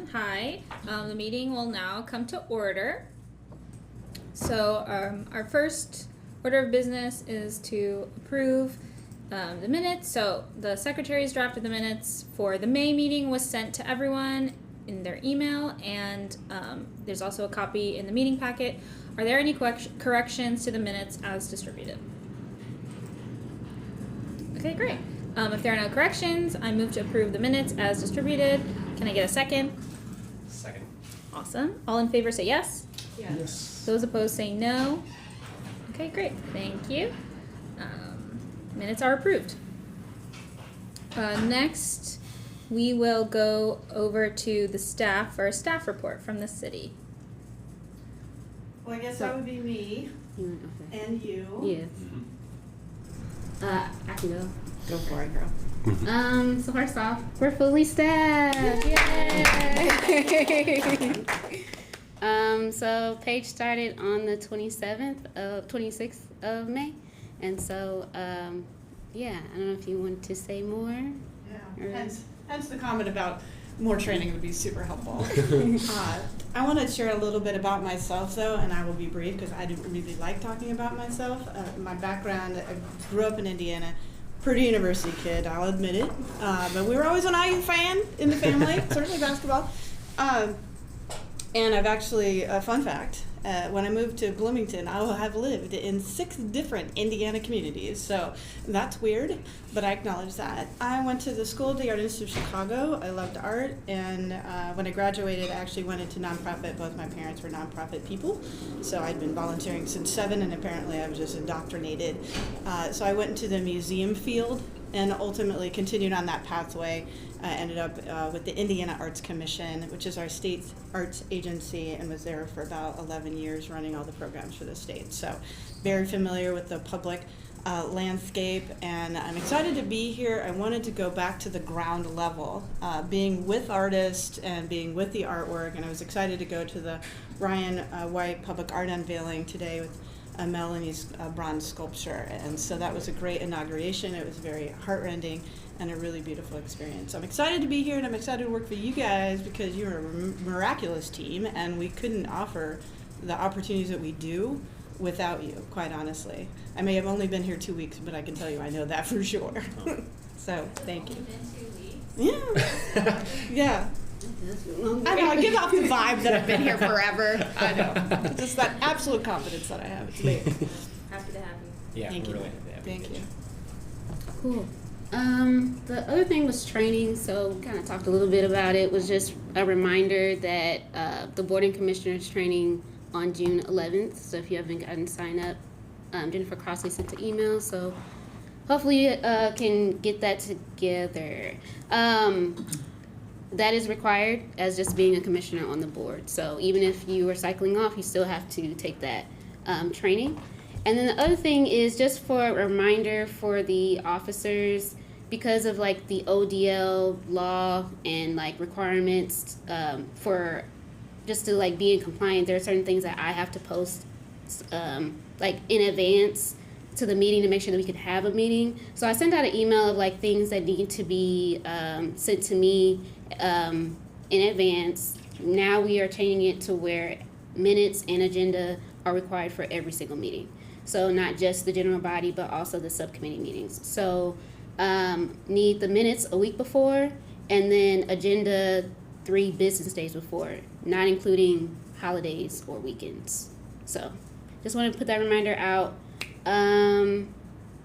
everyone. Hi. The meeting will now come to order. So our first order of business is to approve the minutes. So the secretary's draft of the minutes for the May meeting was sent to everyone in their email, and there's also a copy in the meeting packet. Are there any corrections to the minutes as distributed? Okay, great. If there are no corrections, I move to approve the minutes as distributed. Can I get a second? Second. Awesome. All in favor say yes. Yes. Those opposed say no. Okay, great. Thank you. Minutes are approved. Next, we will go over to the staff for a staff report from the city. Well, I guess that would be me and you. Yes. I can go. Go for it, girl. So first off, we're fully staffed. Yay! So Paige started on the 26th of May, and so yeah, I don't know if you want to say more. Yeah. Hence the comment about more training would be super helpful. I want to share a little bit about myself, though, and I will be brief because I don't really like talking about myself. My background, I grew up in Indiana. Purdue University kid, I'll admit it. But we were always an IU fan in the family, certainly basketball. And I've actually, a fun fact, when I moved to Bloomington, I will have lived in 6 different Indiana communities. So that's weird, but I acknowledge that. I went to the School of the Art Institute of Chicago. I loved art, and when I graduated, I actually went into nonprofit. Both my parents were nonprofit people, so I'd been volunteering since 7, and apparently I was just indoctrinated. So I went into the museum field and ultimately continued on that pathway. I ended up with the Indiana Arts Commission, which is our state's arts agency, and was there for about 11 years running all the programs for the state. So very familiar with the public landscape, and I'm excited to be here. I wanted to go back to the ground level, being with artists and being with the artwork, and I was excited to go to the Ryan White Public Art Unveiling today with Melanie's bronze sculpture, and so that was a great inauguration. It was very heartrending and a really beautiful experience. So I'm excited to be here, and I'm excited to work for you guys because you're a miraculous team, and we couldn't offer the opportunities that we do without you, quite honestly. I may have only been here 2 weeks, but I can tell you I know that for sure. So thank you. Yeah. Yeah. I know, I give off the vibe that I've been here forever. I know. Just that absolute confidence that I have. It's amazing. Happy to have you. Yeah, Thank we're you. really happy to have Thank you. Cool. The other thing was training, so we kind of talked a little bit about it. Was just a reminder that the board and commissioners training on June 11th. So if you haven't gotten signed up, Jennifer Crossley sent the email. So hopefully you can get that together. That is required as just being a commissioner on the board. So even if you are cycling off, you still have to take that training. And then the other thing is just for a reminder for the officers, because of like the ODL law and like requirements for just to like be in compliance, there are certain things that I have to post like in advance to the meeting to make sure that we could have a meeting. So I sent out an email of like things that need to be sent to me in advance. Now we are changing it to where minutes and agenda are required for every single meeting. So not just the general body, but also the subcommittee meetings. So need the minutes a week before, and then agenda 3 business days before, not including holidays or weekends. So just wanted to put that reminder out. And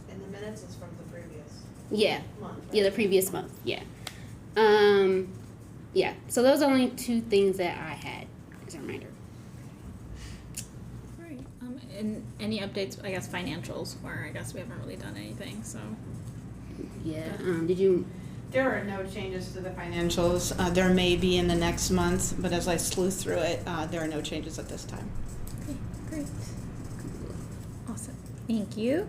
the minutes is from the previous month. Right? Yeah, the previous month, yeah. Yeah, so those are only 2 things that I had as a reminder. Great. And any updates, I guess, financials, where I guess we haven't really done anything, so. Yeah, did you? There are no changes to the financials. There may be in the next month, but as I sleuth through it, there are no changes at this time. Okay, great. Awesome. Thank you.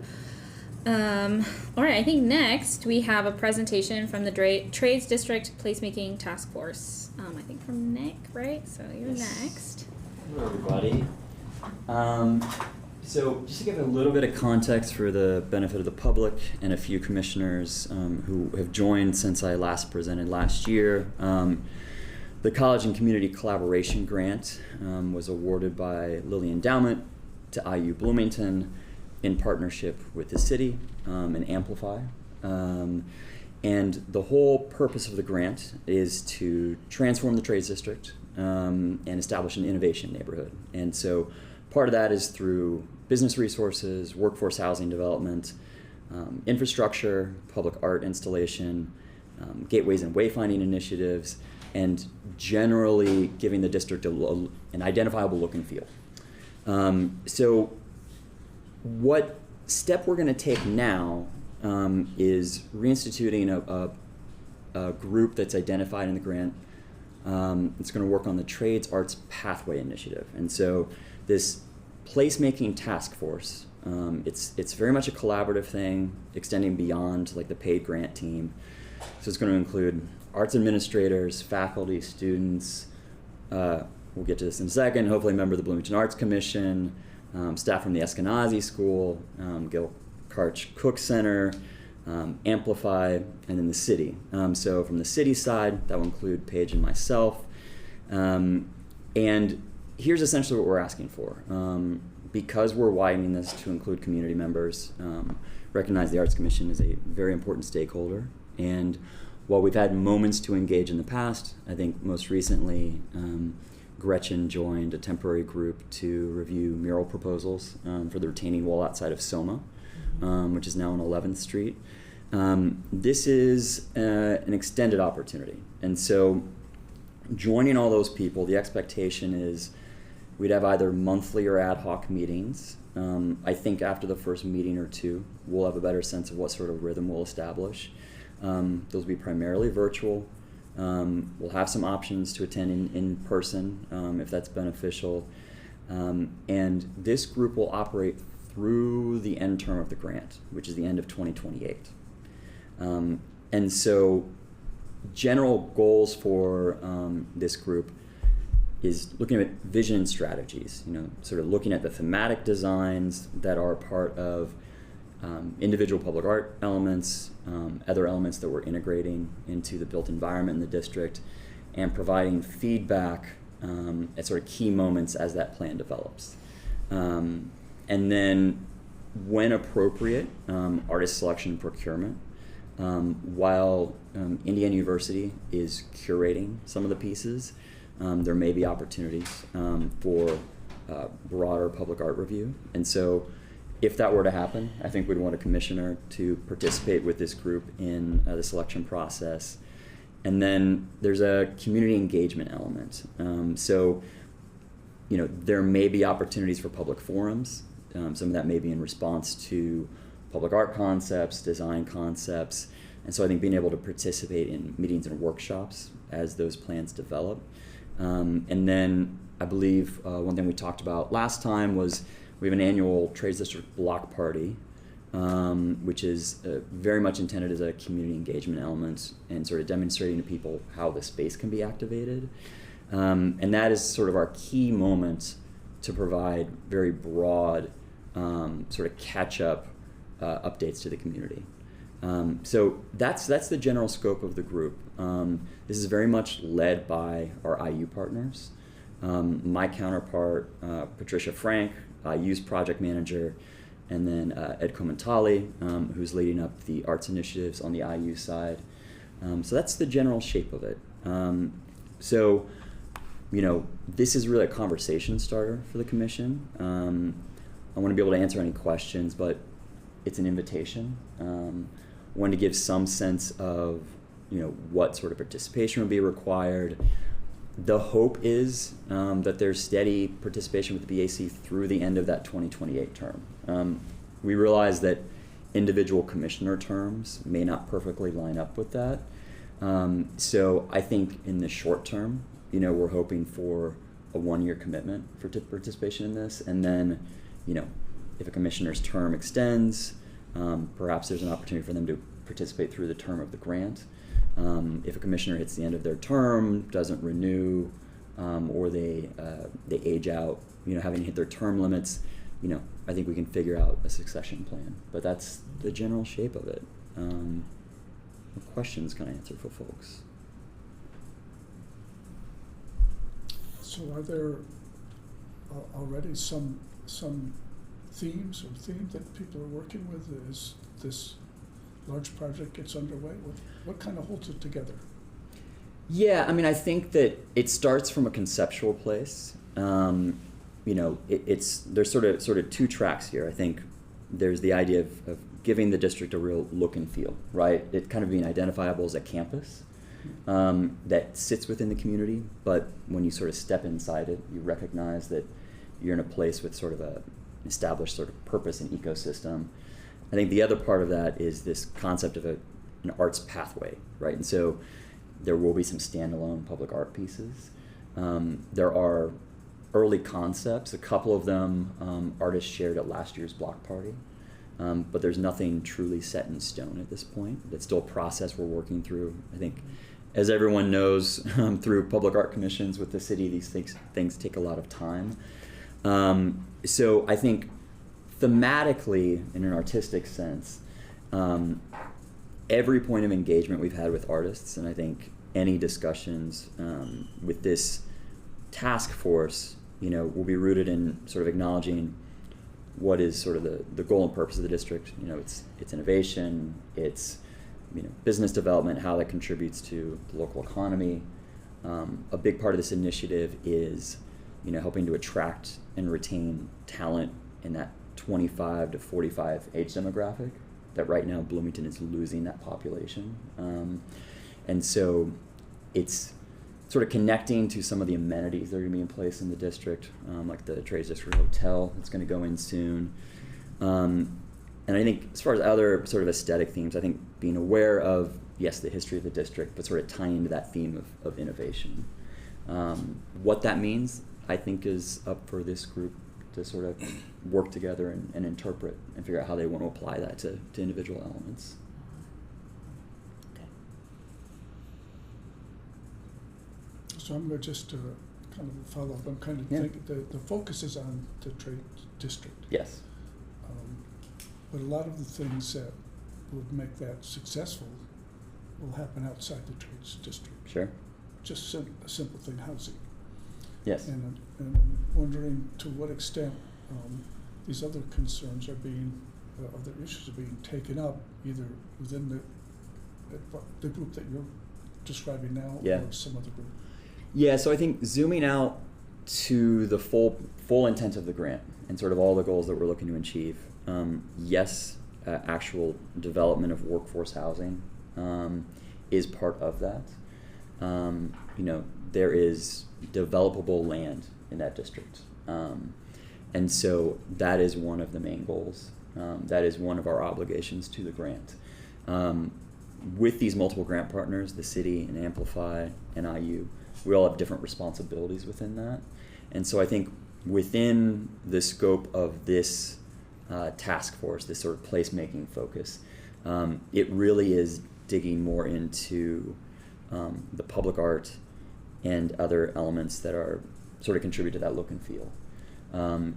All right, I think next we have a presentation from the Trades District Placemaking Task Force. I think from Nick, right? So you're next. Hello, everybody. So just to give a little bit of context for the benefit of the public and a few commissioners who have joined since I last presented last year. The College and Community Collaboration Grant was awarded by Lilly Endowment to IU Bloomington in partnership with the city and Amplify. And the whole purpose of the grant is to transform the trades district and establish an innovation neighborhood. And so part of that is through business resources, workforce housing development, infrastructure, public art installation, gateways and wayfinding initiatives, and generally giving the district an identifiable look and feel. So what step we're going to take now is reinstituting a group that's identified in the grant. It's going to work on the Trades Arts Pathway Initiative. And so this placemaking task force, it's very much a collaborative thing, extending beyond like the paid grant team. So it's going to include arts administrators, faculty, students, we'll get to this in a second, hopefully a member of the Bloomington Arts Commission, staff from the Eskenazi School, Gil Karch Cook Center, Amplify, and then the city. So from the city side, that will include Paige and myself. And here's essentially what we're asking for. Because we're widening this to include community members, recognize the Arts Commission is a very important stakeholder. And while we've had moments to engage in the past, I think most recently Gretchen joined a temporary group to review mural proposals for the retaining wall outside of Soma, which is now on 11th Street. This is an extended opportunity. And so joining all those people, the expectation is we'd have either monthly or ad hoc meetings. I think after the first meeting or two, we'll have a better sense of what sort of rhythm we'll establish. Those will be primarily virtual. We'll have some options to attend in person if that's beneficial. And this group will operate through the end term of the grant, which is the end of 2028. And so general goals for this group is looking at vision and strategies, sort of looking at the thematic designs that are part of individual public art elements, other elements that we're integrating into the built environment in the district, and providing feedback at sort of key moments as that plan develops. And then, when appropriate, artist selection and procurement. While Indiana University is curating some of the pieces, there may be opportunities for broader public art review. And so if that were to happen, I think we'd want a commissioner to participate with this group in the selection process. And then there's a community engagement element. So there may be opportunities for public forums. Some of that may be in response to public art concepts, design concepts. And so I think being able to participate in meetings and workshops as those plans develop. And then I believe one thing we talked about last time was we have an annual Trades District block party, which is very much intended as a community engagement element and sort of demonstrating to people how the space can be activated. And that is sort of our key moment to provide very broad sort of catch-up updates to the community. So that's the general scope of the group. This is very much led by our IU partners. My counterpart, Patricia Frank, IU's project manager, and then Ed Komentali, who's leading up the arts initiatives on the IU side. So that's the general shape of it. So, this is really a conversation starter for the commission. I want to be able to answer any questions, but it's an invitation. I want to give some sense of, what sort of participation would be required. The hope is that there's steady participation with the BAC through the end of that 2028 term. We realize that individual commissioner terms may not perfectly line up with that. So I think in the short term, we're hoping for a 1-year commitment for participation in this. And then, if a commissioner's term extends, perhaps there's an opportunity for them to participate through the term of the grant. If a commissioner hits the end of their term, doesn't renew, or they age out, having hit their term limits, I think we can figure out a succession plan. But that's the general shape of it. What questions can I answer for folks? So are there already some themes that people are working with as this large project gets underway? What kind of holds it together? Yeah, I mean, I think that it starts from a conceptual place. There's sort of two tracks here. I think there's the idea of giving the district a real look and feel, right? It kind of being identifiable as a campus that sits within the community, but when you sort of step inside it, you recognize that you're in a place with sort of an established sort of purpose and ecosystem. I think the other part of that is this concept of an arts pathway, right? And so there will be some standalone public art pieces. There are early concepts, a couple of them artists shared at last year's block party, but there's nothing truly set in stone at this point. It's still a process we're working through. I think, as everyone knows, through public art commissions with the city, these things take a lot of time. So I think thematically, in an artistic sense, every point of engagement we've had with artists, and I think any discussions with this task force, will be rooted in sort of acknowledging what is sort of the goal and purpose of the district. It's innovation, it's business development, how that contributes to the local economy. A big part of this initiative is helping to attract and retain talent in that 25 to 45 age demographic that right now Bloomington is losing that population. And so it's sort of connecting to some of the amenities that are going to be in place in the district, like the Trades District Hotel that's going to go in soon. And I think as far as other sort of aesthetic themes, I think being aware of, yes, the history of the district, but sort of tying into that theme of innovation. What that means, I think, is up for this group to sort of work together and interpret and figure out how they want to apply that to individual elements. Okay. So I'm just kind of a follow-up. I'm kind of thinking the focus is on the trade district. Yes. But a lot of the things that would make that successful will happen outside the trades district. Sure. Just a simple thing, housing. Yes. And I'm wondering to what extent these other concerns are other issues are being taken up either within the group that you're describing now or some other group. Yeah, so I think zooming out to the full intent of the grant and sort of all the goals that we're looking to achieve, yes, actual development of workforce housing is part of that. There is developable land in that district. And so that is one of the main goals. That is one of our obligations to the grant. With these multiple grant partners, the city and Amplify and IU, we all have different responsibilities within that. And so I think within the scope of this task force, this sort of placemaking focus, it really is digging more into the public art and other elements that are sort of contribute to that look and feel.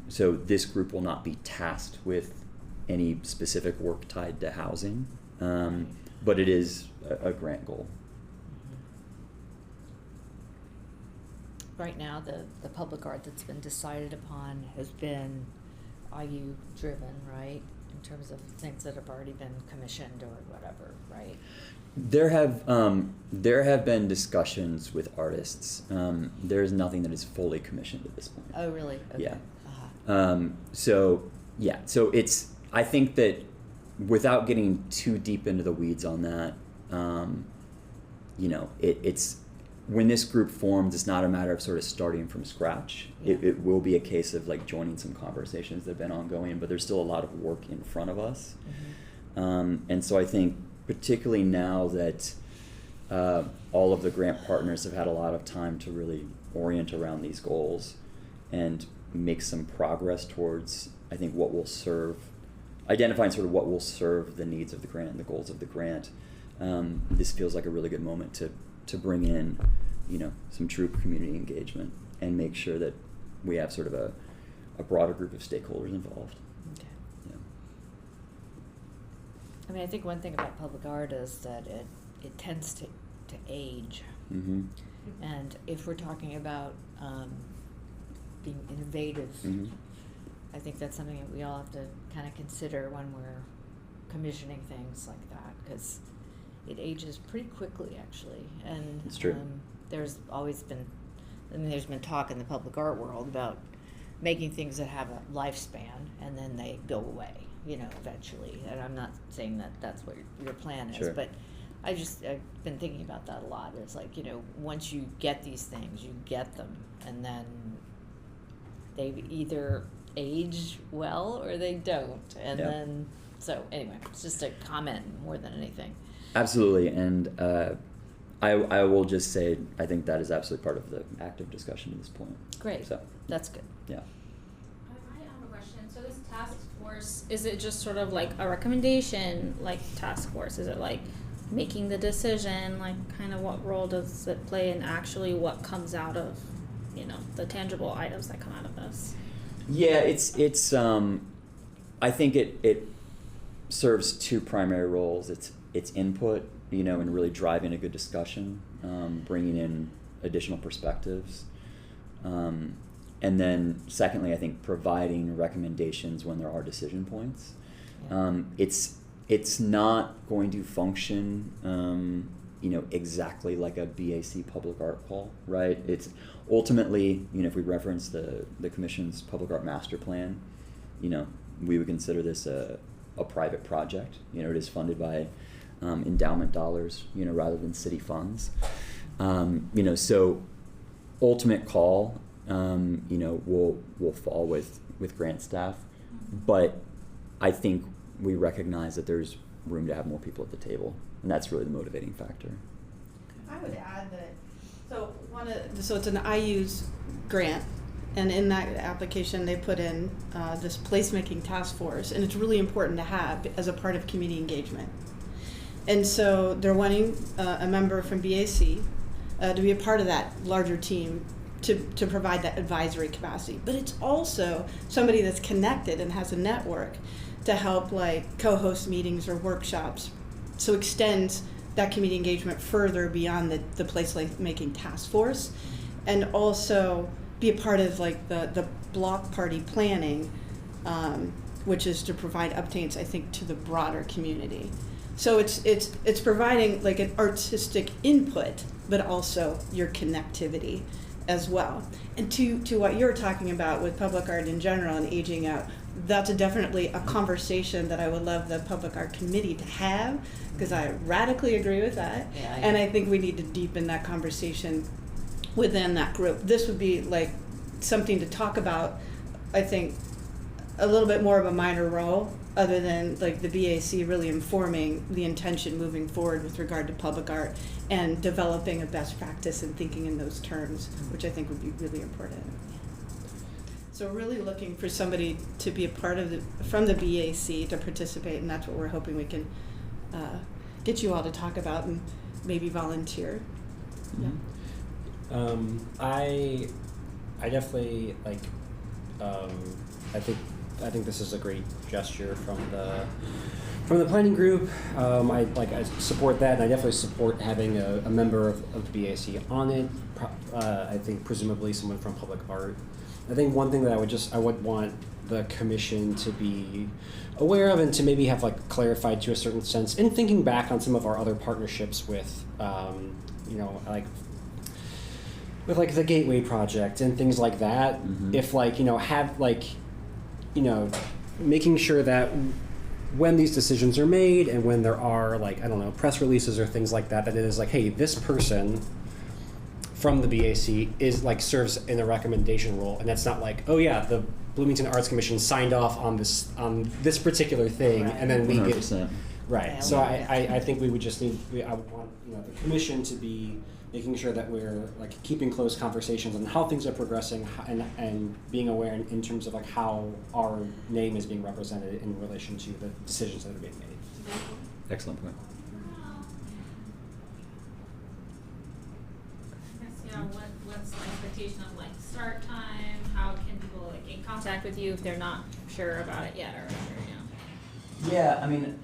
So this group will not be tasked with any specific work tied to housing, but it is a grant goal. Right now, the public art that's been decided upon has been IU driven, right? In terms of things that have already been commissioned or whatever, right? There have been discussions with artists. There's nothing that is fully commissioned at this point. Oh, really? Okay. Yeah. Uh-huh. So it's, I think that without getting too deep into the weeds on that, it's when this group forms, it's not a matter of sort of starting from scratch. Yeah. It will be a case of like joining some conversations that have been ongoing, but there's still a lot of work in front of us. Mm-hmm. And so I think particularly now that all of the grant partners have had a lot of time to really orient around these goals and make some progress towards, I think, identifying sort of what will serve the needs of the grant and the goals of the grant. This feels like a really good moment to bring in, some true community engagement and make sure that we have sort of a broader group of stakeholders involved. Okay. Yeah. I mean, I think one thing about public art is that it tends to age. Mm-hmm. And if we're talking about being innovative, Mhm. I think that's something that we all have to kind of consider when we're commissioning things like that, because it ages pretty quickly, actually. And It's true. There's always been, there's been talk in the public art world about making things that have a lifespan and then they go away, eventually. And I'm not saying that that's what your plan is, Sure. but I've been thinking about that a lot. It's like, once you get these things, you get them, and then they either age well or they don't. And Yeah. then, so anyway, it's just a comment more than anything. Absolutely, and I will just say I think that is absolutely part of the active discussion at this point. Great, So that's good. yeah. I have a question. So this task force, is it just sort of like a recommendation, like task force? Is it like making the decision, like kind of what role does it play in actually what comes out of, the tangible items that come out of this? Yeah, it's I think it serves two primary roles. It's input, and really driving a good discussion, bringing in additional perspectives, and then secondly, I think providing recommendations when there are decision points. It's not going to function, exactly like a BAC public art call, right? It's ultimately, if we reference the Commission's public art master plan, we would consider this a private project. It is funded by endowment dollars, rather than city funds. So ultimate call, will fall with grant staff, but I think we recognize that there's room to have more people at the table, and that's really the motivating factor. I would add that, so it's an IU's grant, and in that application they put in this placemaking task force, and it's really important to have as a part of community engagement. And so they're wanting a member from BAC to be a part of that larger team to provide that advisory capacity. But it's also somebody that's connected and has a network to help like co-host meetings or workshops. So extends that community engagement further beyond the placemaking task force, and also be a part of like the block party planning, which is to provide updates, I think, to the broader community. So it's providing like an artistic input, but also your connectivity as well. And to what you're talking about with public art in general and aging out, that's definitely a conversation that I would love the public art committee to have, because I radically agree with that. Yeah, And I think we need to deepen that conversation within that group. This would be like something to talk about, I think, a little bit more of a minor role, other than like the BAC really informing the intention moving forward with regard to public art and developing a best practice and thinking in those terms, which I think would be really important. So really looking for somebody to be a part of from the BAC to participate, and that's what we're hoping we can get you all to talk about and maybe volunteer. Yeah. I definitely like. I think this is a great gesture from the planning group. I support that, and I definitely support having a member of the BAC on it. I think presumably someone from public art. I think one thing that I would want the commission to be aware of and to maybe have like clarified to a certain sense in thinking back on some of our other partnerships with with the Gateway Project and things like that. Mm-hmm. If making sure that when these decisions are made and when there are press releases or things like that, that it is like, hey, this person from the BAC is serves in a recommendation role, and that's not like, oh yeah, the Bloomington Arts Commission signed off on this particular thing, Right. and then we 100%. get right. Yeah, So well, I think we would just need. I would want the commission to be making sure that we're keeping close conversations on how things are progressing and being aware in terms of how our name is being represented in relation to the decisions that are being made. Excellent point. What's the expectation of start time? How can people get in contact with you if they're not sure about it yet or whatever, Yeah, I mean,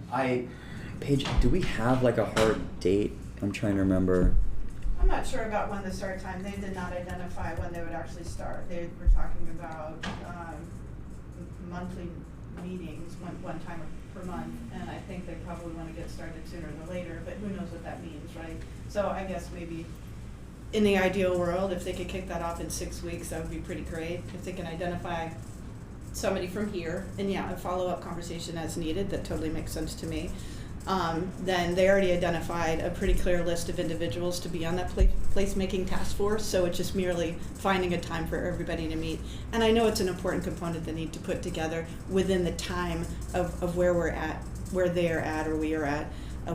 Paige, do we have a hard date? I'm trying to remember. I'm not sure about when the start time, they did not identify when they would actually start. They were talking about, monthly meetings, one time per month, and I think they probably wanna get started sooner than later, but who knows what that means, right? So I guess maybe in the ideal world, if they could kick that off in 6 weeks, that would be pretty great. If they can identify somebody from here, and yeah, a follow-up conversation as needed, that totally makes sense to me. Then they already identified a pretty clear list of individuals to be on that placemaking task force, so it's just merely finding a time for everybody to meet. And I know it's an important component they need to put together within the time of where we're at, where they are at or we are at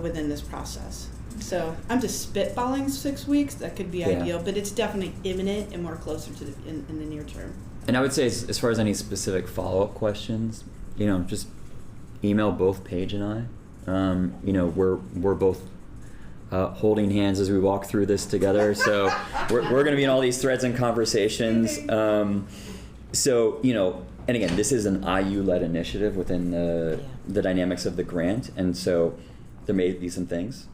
within this process. So I'm just spitballing 6 weeks, that could be Yeah. ideal, but it's definitely imminent and more closer to in the near term. And I would say, as far as any specific follow-up questions, just email both Paige and I. We're both holding hands as we walk through this together, so we're going to be in all these threads and conversations. And again, this is an IU-led initiative within the dynamics of the grant, and so there may be some things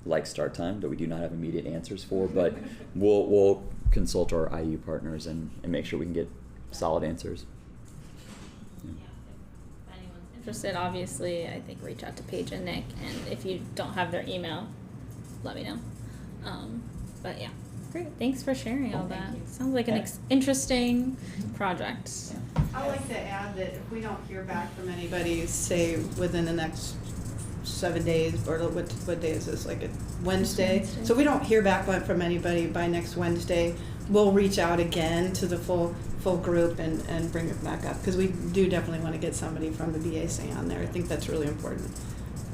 like start time that we do not have immediate answers for, but we'll consult our IU partners and make sure we can get solid answers. If anyone's interested, obviously, I think reach out to Paige and Nick, and if you don't have their email, let me know. But yeah, great. Thanks for sharing all that. Sounds like an interesting project. I'd like to add that if we don't hear back from anybody, say within the next 7 days, or what day is this, like a Wednesday? So if we don't hear back from anybody by next Wednesday, we'll reach out again to the full group and bring it back up, because we do definitely want to get somebody from the BAC on there. I think that's really important.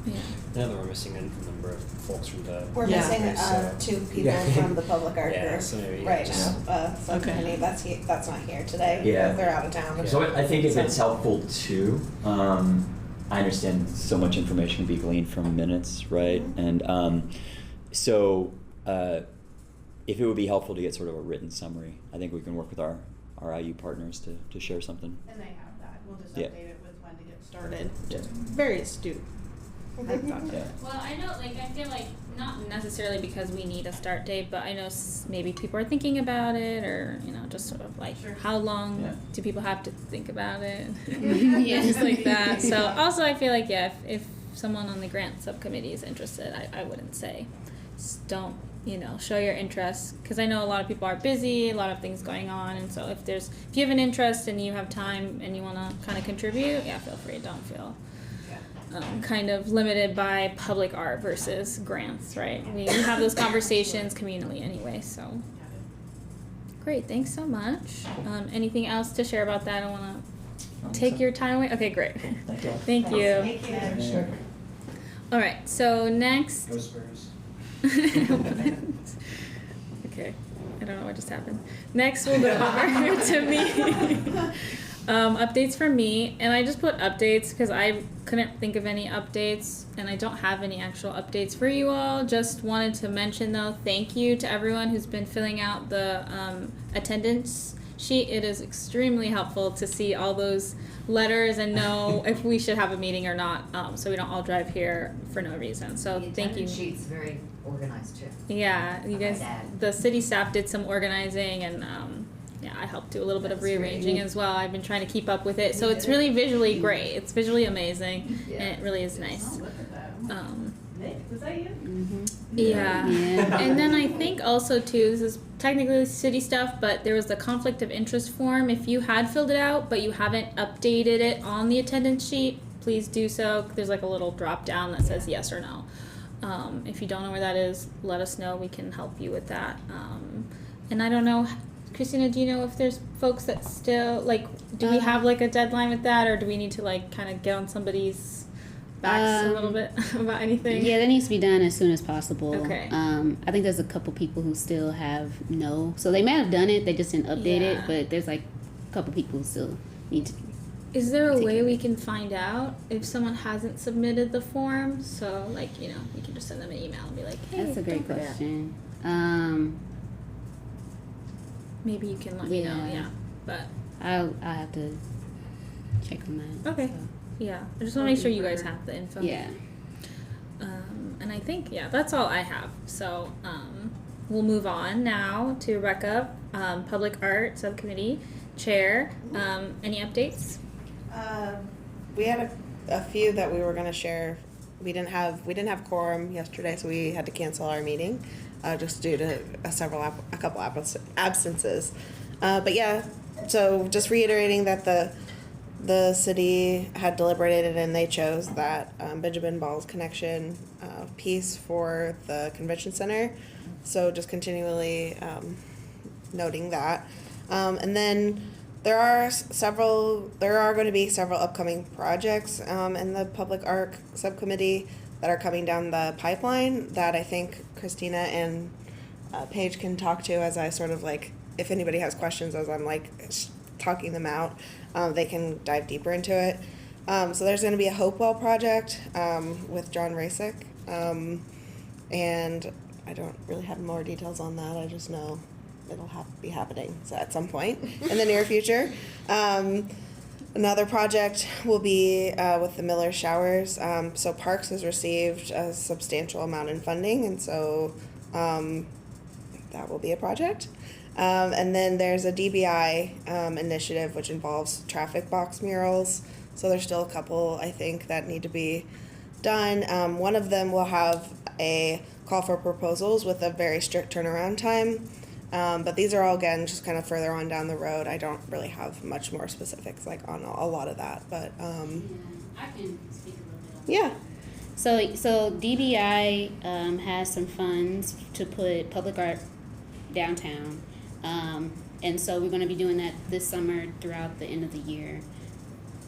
Yeah. Now that we're missing a number of folks from the. We're Yeah. missing So- 2 people from the public art Yeah, group so maybe right just- now. Subcommittee, that's not here today. Yeah. They're out of town. So I think if it's helpful too, I understand so much information can be gleaned from minutes, right? And if it would be helpful to get sort of a written summary, I think we can work with our IU partners to share something. And they have that. We'll just Yeah. update it with when to get started. Just very astute. I thought Yeah. Well, I know, I feel like not necessarily because we need a start date, but I know maybe people are thinking about it, or just sort of like how long Yeah. do people have to think about it, Yeah. things like that. So also, I feel like if someone on the grant subcommittee is interested, I wouldn't say just don't show your interest, because I know a lot of people are busy, a lot of things going on, and so if you have an interest and you have time and you want to kind of contribute, yeah, feel free. Don't feel kind of limited by public art versus grants, right? We have those conversations communally anyway, so. Great, thanks so much. Anything else to share about that? I don't want to take your time away. Okay, great. Thank you. Thank you. Thank you. All right, so next. Go Spurs. Okay, I don't know what just happened. Next, we'll go over to me. Updates from me, and I just put updates because I couldn't think of any updates, and I don't have any actual updates for you all. Just wanted to mention though, thank you to everyone who's been filling out the attendance sheet. It is extremely helpful to see all those letters and know if we should have a meeting or not, so we don't all drive here for no reason. So The thank you. attendance sheet's very organized too. Yeah, you guys, the city staff did some organizing, and yeah, I helped do a little bit of That's great. rearranging as well. I've been trying to keep up with it, so it's really visually great. It's visually amazing, Yeah. and it really is nice. Oh, look at that. Nick, was that you? Yeah. Yeah. And then I think also too, this is technically city stuff, but there was the conflict of interest form. If you had filled it out, but you haven't updated it on the attendance sheet, please do so. There's like a little drop down that says yes or no. If you don't know where that is, let us know. We can help you with that. And I don't know, Christina, do you know if there's folks that still, do we have like a deadline with that, or do we need to kind of get on somebody's backs a little bit about anything? Yeah, that needs to be done as soon as possible. Okay. I think there's a couple people who still have no, so they may have done it, they just didn't update Yeah. it, but there's a couple people who still need to. Is there a Take way it. we can find out if someone hasn't submitted the form? So, we can just send them an email and be like, hey, That's a great don't- question. Maybe you can let me know, Yeah. yeah. But, I'll have to check on that. okay. Yeah, I just want to make sure you guys have the info. So, yeah. And I think, yeah, that's all I have. So, we'll move on now to Rebecca, Public Art Subcommittee Chair. Any updates? We had a few that we were gonna share. We didn't have quorum yesterday, so we had to cancel our meeting, just due to a couple absences. But yeah, so just reiterating that the city had deliberated and they chose that Benjamin Ball's connection piece for the convention center. So just continually noting that. And then there are going to be several upcoming projects in the public art subcommittee that are coming down the pipeline that I think Christina and Paige can talk to as I sort of like, if anybody has questions as I'm like talking them out, they can dive deeper into it. So there's going to be a Hopewell project with John Rasick, and I don't really have more details on that. I just know it'll be happening at some point in the near future. Another project will be with the Miller Showers. So Parks has received a substantial amount in funding, and so that will be a project. And then there's a DBI initiative which involves traffic box murals. So there's still a couple, I think, that need to be done. One of them will have a call for proposals with a very strict turnaround time. But these are all, again, just kind of further on down the road. I don't really have much more specifics like on a lot of that, but I can speak a little bit on yeah. that. So DBI has some funds to put public art downtown. And so we're going to be doing that this summer throughout the end of the year.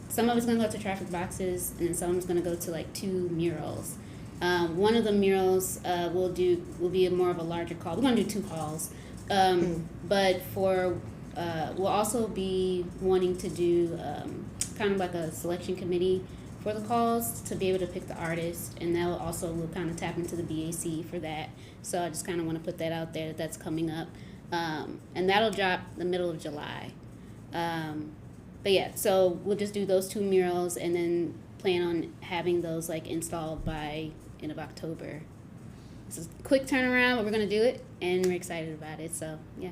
Some of it's going to go to traffic boxes, and then some is going to go to like 2 murals. One of the murals will be more of a larger call. We're going to do 2 calls. But we'll also be wanting to do kind of like a selection committee for the calls to be able to pick the artist, and that will kind of tap into the BAC for that. So I just kind of want to put that out there that's coming up, and that'll drop the middle of July. But yeah, so we'll just do those 2 murals and then plan on having those like installed by end of October. It's a quick turnaround, but we're gonna do it, and we're excited about it. So yeah.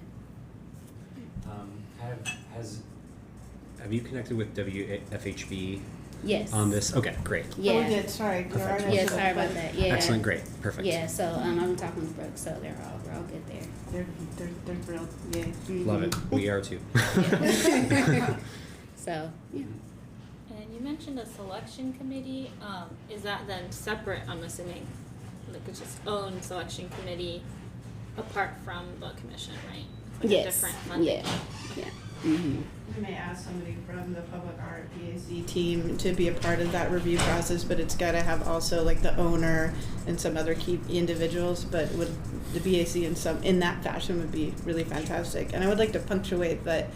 Have you connected with WFHB Yes. on this? Okay, great. Yeah. Oh, we did, sorry. Perfect. Yeah. Sorry about that. Yeah. Excellent, great, perfect. Yeah. So I've been talking with Brooke, so we're all good there. They're thrilled, yay. Love it. We are too. So yeah. And you mentioned a selection committee. Is that then separate, I'm assuming? Like it's just own selection committee apart from the commission, right? It's like Yes. a different funding. Yeah. Yeah. Mm-hmm. We may ask somebody from the public art BAC team to be a part of that review process, but it's gotta have also like the owner and some other key individuals, but with the BAC in that fashion would be really fantastic. And I would like to punctuate that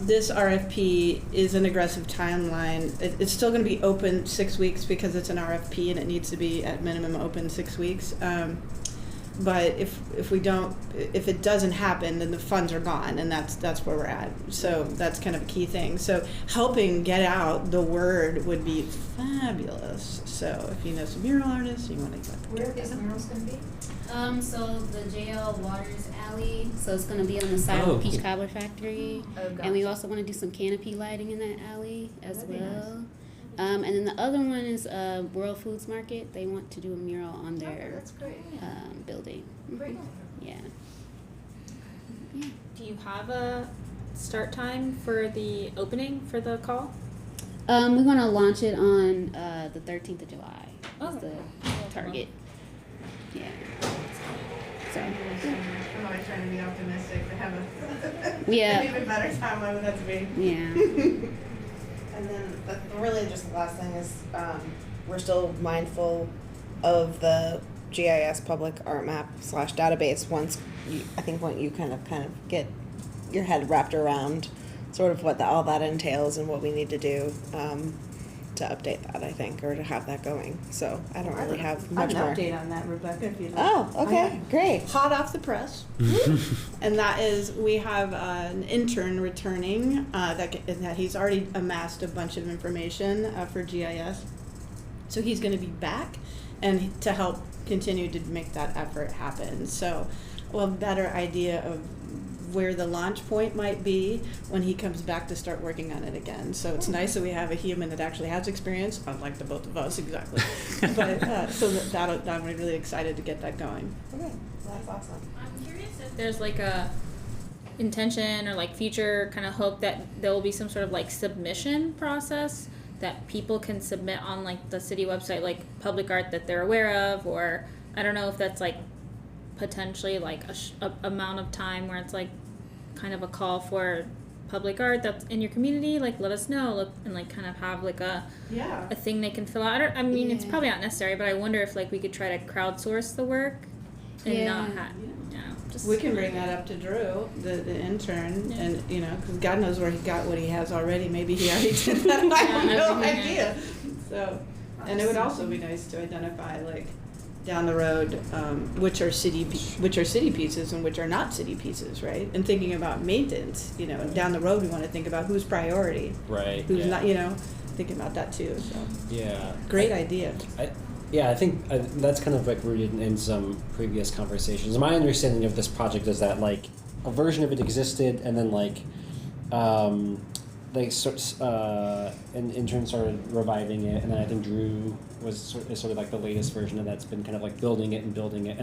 this RFP is an aggressive timeline. It's still going to be open 6 weeks because it's an RFP and it needs to be at minimum open 6 weeks. But if it doesn't happen, then the funds are gone, and that's where we're at. So that's kind of a key thing. So helping get out the word would be fabulous. So if you know some mural artists, you want to Where are these murals gonna be? So the JL Waters Alley. So it's gonna be on the side Oh, of the Peach cool. Cobbler Factory. Oh, gotcha. And we also want to do some canopy lighting in that alley as That'd be well. And then the other one is World Foods Market. They want to do a mural on Okay, their that's great. building. Great. Yeah. Do you have a start time for the opening for the call? We're gonna launch it on the 13th of July. Oh. Is the target. Yeah. So. I'm always trying to be optimistic to have Yeah. an even better timeline than that to be. Yeah. And then really just the last thing is we're still mindful of the GIS public art map / database once you kind of get your head wrapped around sort of what all that entails and what we need to do to update that, I think, or to have that going. So I don't really have much I have more. an update on that, Rebecca, if you'd like. Oh, okay, great. Hot off the press. And that is, we have an intern returning that he's already amassed a bunch of information for GIS. So he's going to be back and to help continue to make that effort happen. So we'll have a better idea of where the launch point might be when he comes back to start working on it again. So it's nice that we have a human that actually has experience, unlike the both of us, exactly. But so I'm really excited to get that going. Okay, that's awesome. I'm curious if there's like a intention or like future kind of hope that there will be some sort of like submission process that people can submit on like the city website, like public art that they're aware of, or I don't know if that's like potentially like a amount of time where it's like kind of a call for public art that's in your community, like let us know, look, and like kind of have like a thing they can fill out. I mean it's probably not necessary, but I wonder if like we could try to crowdsource the work and not have just we can bring that up to Drew, the intern, and you know, because God knows where he got what he has already. Maybe he already did that. I have no idea. So, and it would also be nice to identify like down the road which are city pieces and which are not city pieces, right? And thinking about maintenance, you know, down the road we want to think about who's priority, Right. who's not, you know, thinking about that too. So Yeah. great idea. I think that's kind of like rooted in some previous conversations. My understanding of this project is that like a version of it existed, and then like they an intern started reviving it, and then I think Drew is sort of like the latest version of that's been kind of like building it, and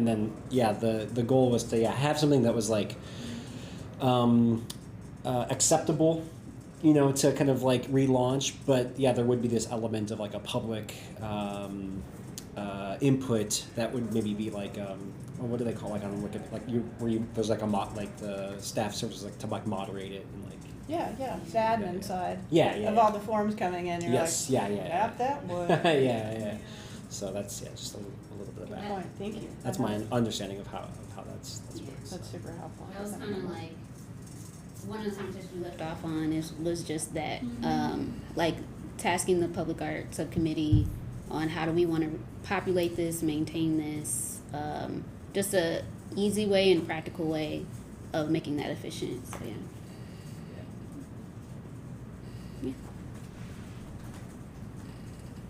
then the goal was to have something that was like acceptable, you know, to kind of like relaunch, but there would be this element of like a public input that would maybe be like what do they call, like on Wicked, like there's like like the staff services like to like moderate it and like It's the admin side. Of all the forms coming in. You're yes, like, tap that one. yeah. So that's just a little bit of Good that. point. Thank you. That's my understanding of how that's works. That's super helpful. That was kind of like one of the conversations we left off on was just that, like tasking the public art subcommittee on how do we want to populate this, maintain this, just a easy way and practical way of making that efficient. So yeah.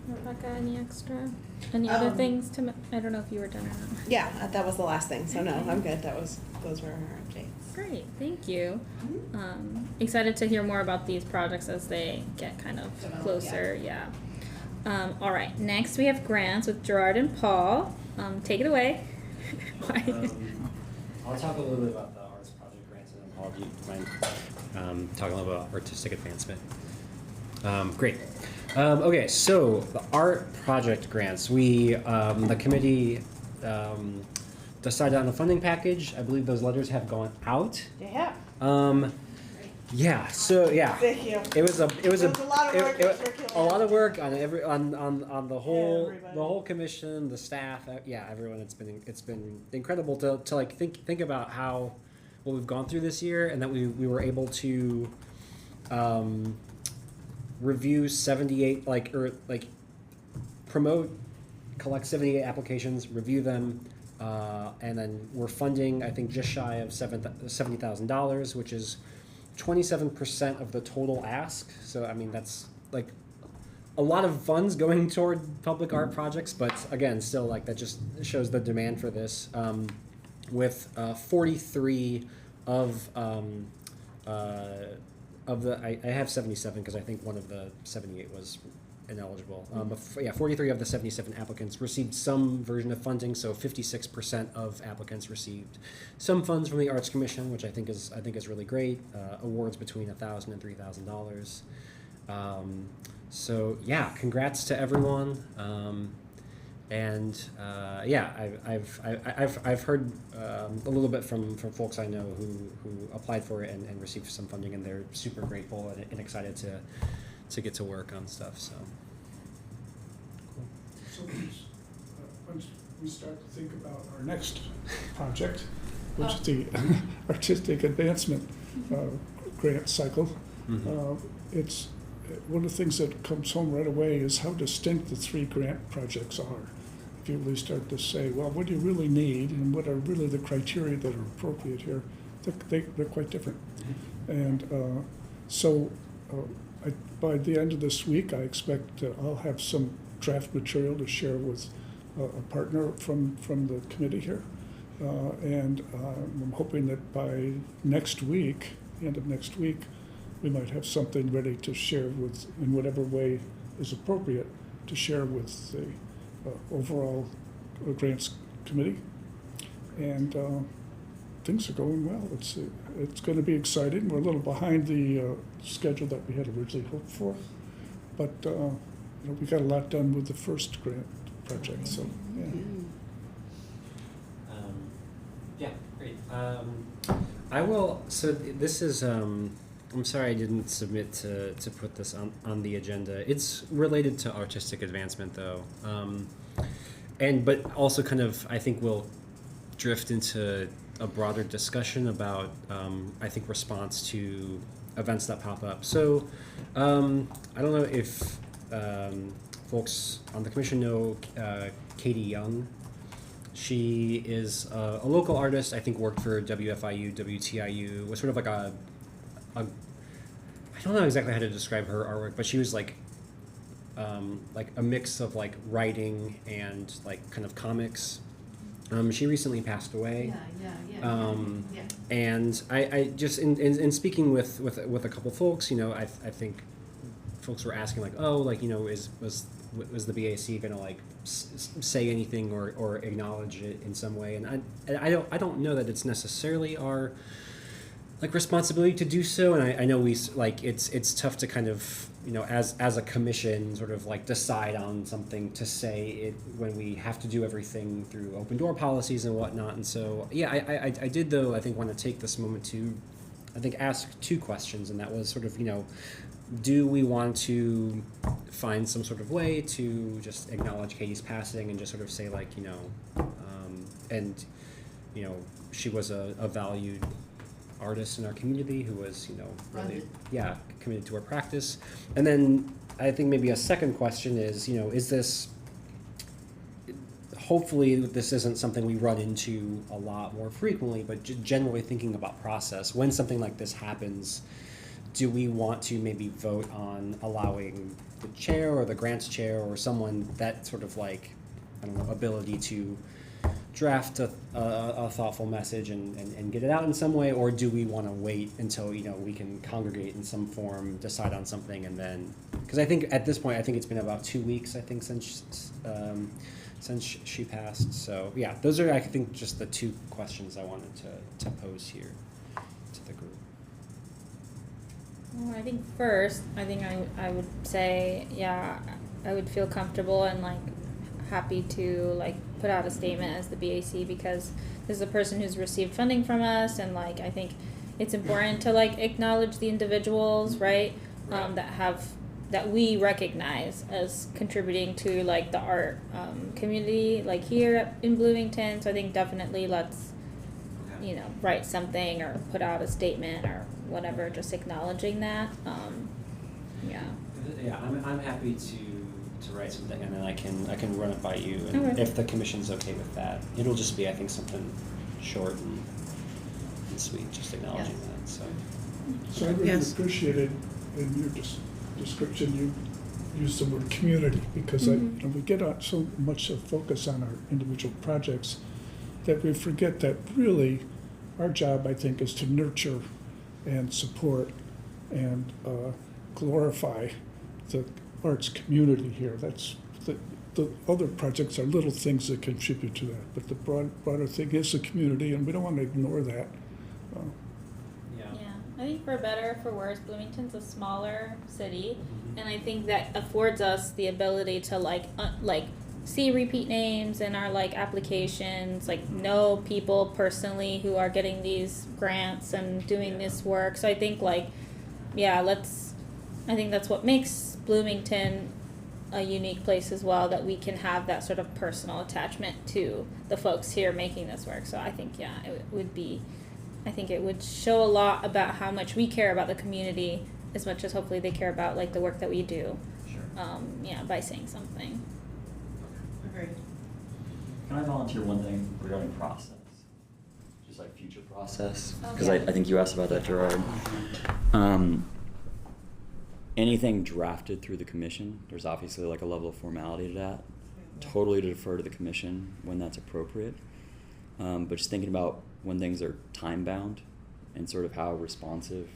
Rebecca, any other things to I don't know if you were done or not. Yeah, that was the last thing. So no, I'm good. Those were our updates. Great, thank you. Excited to hear more about these projects as they get kind of closer. All right, next we have grants with Gerard and Paul. Take it away. I'll talk a little bit about the arts project grants, and then Paul, do you mind talking a little about artistic advancement? Great. Okay, so the art project grants, we the committee decided on a funding package. I believe those letters have gone out. Yeah. So Thank you. it was a lot of work. a lot of work on on the whole commission, the staff, everyone. It's been incredible to like think about what we've gone through this year, and that we were able to review 78 collect 78 applications, review them, and then we're funding I think just shy of $70,000, which is 27% of the total ask. So I mean that's like a lot of funds going toward public art projects, but again still like that just shows the demand for this. With 43 of the I have 77 because I think one of the 78 was ineligible. But 43 of the 77 applicants received some version of funding. So 56% of applicants received some funds from the Arts Commission, which I think is really great. Awards between $1,000 and $3,000. So congrats to everyone. I've heard a little bit from folks I know who applied for it and received some funding, and they're super grateful and excited to get to work on stuff. So, cool. So once we start to think about our next project, which is the artistic advancement grant cycle, it's one of the things that comes home right away is how distinct the three grant projects are. If you really start to say, well, what do you really need, and what are really the criteria that are appropriate here, they're quite different. And by the end of this week, I expect I'll have some draft material to share with a partner from the committee here. And I'm hoping that by next week, end of next week, we might have something ready to share with, in whatever way is appropriate, to share with the overall grants committee. And things are going well. It's going to be exciting. We're a little behind the schedule that we had originally hoped for, but we got a lot done with the first grant project. So yeah. Yeah, great. I will. So this is. I'm sorry I didn't submit to put this on the agenda. It's related to artistic advancement though, but also kind of I think we'll drift into a broader discussion about I think response to events that pop up. So I don't know if folks on the commission know Katie Young. She is a local artist. I think worked for WFIU, WTIU. Was sort of like I don't know exactly how to describe her artwork, but she was like a mix of like writing and like kind of comics. She recently passed away. Yeah. And I just in speaking with a couple folks, I think folks were asking like, oh, like was the BAC gonna like say anything or acknowledge it in some way? And I don't know that it's necessarily our like responsibility to do so. And I know we like it's tough to kind of as a commission sort of like decide on something to say it when we have to do everything through open door policies and whatnot. And so yeah, I did though I think want to take this moment to I think ask two questions, and that was sort of do we want to find some sort of way to just acknowledge Katie's passing and just sort of say like she was a valued artist in our community who was really committed to her practice. And then I think maybe a second question is is this, hopefully this isn't something we run into a lot more frequently, but generally thinking about process when something like this happens, do we want to maybe vote on allowing the chair or the grants chair or someone that sort of like ability to draft a thoughtful message and get it out in some way, or do we want to wait until we can congregate in some form, decide on something, and then because I think at this point I think it's been about 2 weeks since she passed. So yeah, those are I think just the two questions I wanted to pose here to the group. Well, I think first, I would say, yeah, I would feel comfortable and like happy to like put out a statement as the BAC because this is a person who's received funding from us, and like I think it's important to like acknowledge the individuals, right? That we recognize as contributing to like the art community like here in Bloomington. So I think definitely let's write something or put out a statement or whatever, just acknowledging that. I'm happy to write something, and then I can run it by you, and Okay. if the commission's okay with that, it'll just be I think something short and sweet, just acknowledging that. So I really appreciated in your description you used the word community because we get so much of focus on our individual projects that we forget that really our job I think is to nurture and support and glorify the arts community here. That's the other projects are little things that contribute to that, but the broader thing is the community, and we don't want to ignore that. I think for better or for worse, Bloomington's a smaller city, and I think that affords us the ability to like see repeat names in our like applications, like know people personally who are getting these grants and doing this work. So I think I think that's what makes Bloomington a unique place as well, that we can have that sort of personal attachment to the folks here making this work. So I think it would show a lot about how much we care about the community as much as hopefully they care about like the work that we do. Sure. By saying something. Agreed. Can I volunteer one thing regarding process? Just like future process? Oh, Because yeah. I think you asked about that, Gerard. Anything drafted through the commission, there's obviously like a level of formality to that. totally to defer to the commission when that's appropriate. But just thinking about when things are time bound and sort of how responsive,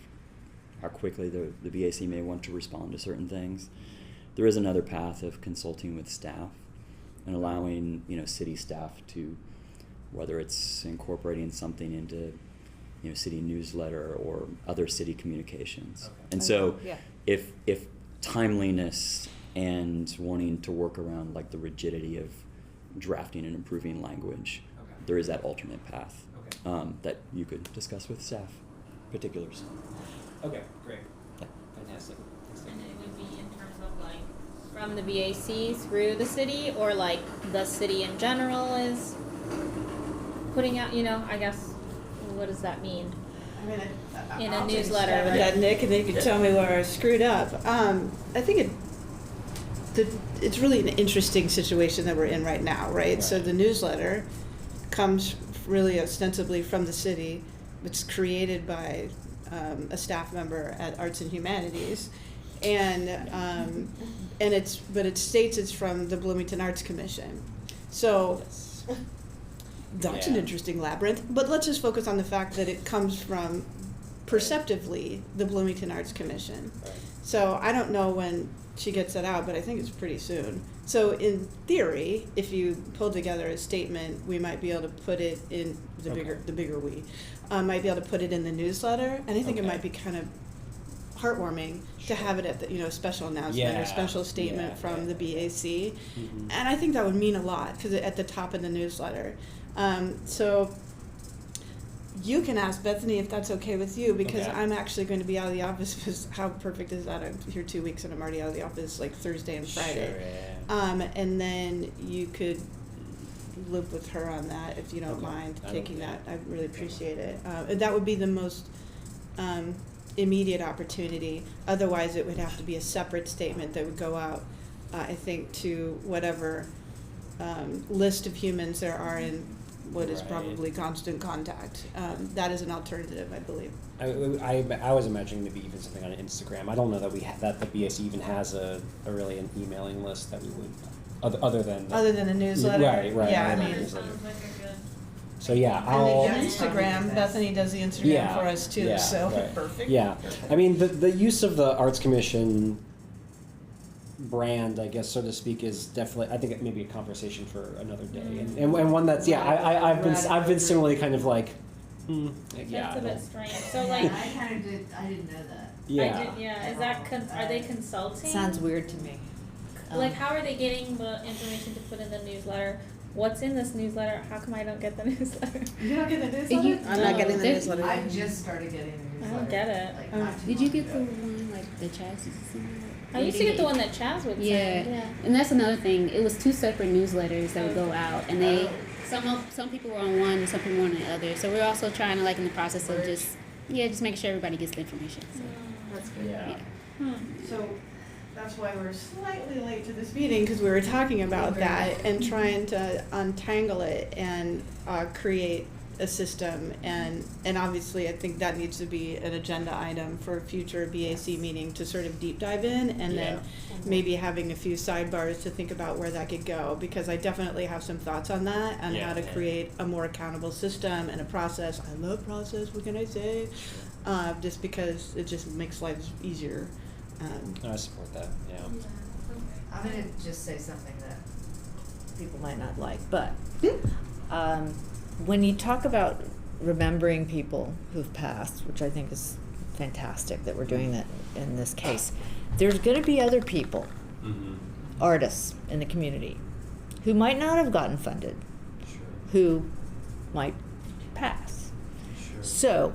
how quickly the BAC may want to respond to certain things. There is another path of consulting with staff and allowing, city staff to, whether it's incorporating something into, city newsletter or other city communications. Okay. And so Yeah. if timeliness and wanting to work around like the rigidity of drafting and improving language, Okay. there is that alternate path Okay. that you could discuss with staff particulars. Okay, great. Yeah. Fantastic. And it would be in terms of like from the BAC through the city, or like the city in general is putting out, I guess, what does that mean? I mean, In a I'll take newsletter, stab at right? that, Nick, and then you can tell me where I screwed up. I think it's really an interesting situation that we're in right now, right? So Right. the newsletter comes really ostensibly from the city. It's created by a staff member at Arts and Humanities, and it states it's from the Bloomington Arts Commission. So that's an Yeah. interesting labyrinth. But let's just focus on the fact that it comes from perceptively the Bloomington Arts Commission. Right. So I don't know when she gets that out, but I think it's pretty soon. So in theory, if you pull together a statement, we might be able to put it in Okay. the bigger we might be able to put it in the newsletter, and I think it Okay. might be kind of heartwarming to have it at the special announcement Yeah, or special statement yeah, from yeah. the BAC, Mhm. and I think that would mean a lot because at the top of the newsletter. So you can ask Bethany if that's okay with you, because Okay. I'm actually going to be out of the office. Because how perfect is that? I'm here 2 weeks and I'm already out of the office like Thursday and Friday. Sure, yeah. And then you could loop with her on that if you don't Okay. mind I don't- taking yeah. that. I really appreciate it. And that would be the most immediate opportunity. Otherwise, it would have to be a separate statement that would go out, I think, to whatever list of humans there are in what is Right. probably constant contact. That is an alternative, I believe. I was imagining maybe even something on Instagram. I don't know that that the BAC even has a really an emailing list that we would other than Other than a newsletter. Right. Yeah, I other than mean. newsletter. Sounds like a good. So yeah, And I'll. then Instagram, Bethany does the Instagram Yeah, for us too, yeah, so right. perfect. Yeah, I mean the use of the Arts Commission brand, I guess, so to speak, is definitely, I think it may be a conversation for another day, and one that's I've been similarly kind of like, yeah, That's I a bit don't- strange. So Yeah, like, I didn't know that. yeah. is that are they consulting? Sounds weird to me. Like, how are they getting the information to put in the newsletter? What's in this newsletter? How come I don't get the newsletter? You don't get the If newsletter? you- I'm No, not getting the there- newsletter. I just started getting the I newsletter. don't get it. Like, not too Did you long get the ago. one like the Chaz used to send out? I used to get the one that Chaz would Yeah. send. Yeah. And that's another thing. It was two separate newsletters that would go out, and they some people were on one, some people were on the other. So we're also trying to in the process of just making sure everybody gets the information. So, That's good. Yeah. So that's why we're slightly late to this meeting, because we were talking about that and trying to untangle it and create a system. And obviously, I think that needs to be an agenda item for a future BAC meeting to sort of deep dive in, and then maybe having a few sidebars to think about where that could go, because I definitely have some thoughts on that and how to Yeah. create a more accountable system and a process. I love process, what can I say? Just because it just makes life easier. No, I support that. Yeah. I'm gonna just say something that people might not like, but when you talk about remembering people who've passed, which I think is fantastic that we're doing that in this case, there's going to be other people, Mm-hmm. artists in the community, who might not have gotten funded, who might pass. So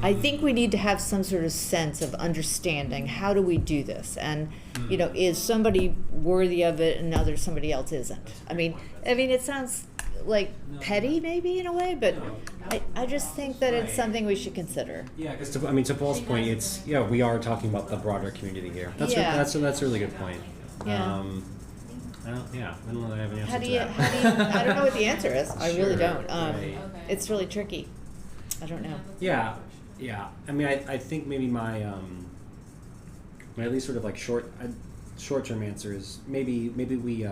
I think we need to have some sort of sense of understanding, how do we do this? And, is somebody worthy of it and somebody else isn't? I mean, it sounds like petty maybe in a way, but I just think that it's something we should consider. Yeah, because to Paul's point, it's we are talking about the broader community here. That's Yeah. that's a really good point. Yeah. I don't know that I have an answer How do to you, that. I don't know what the answer is. I really Sure, don't. right. It's really tricky. I don't know. Yeah. I mean, I think maybe my at least sort of like short-term answer is maybe we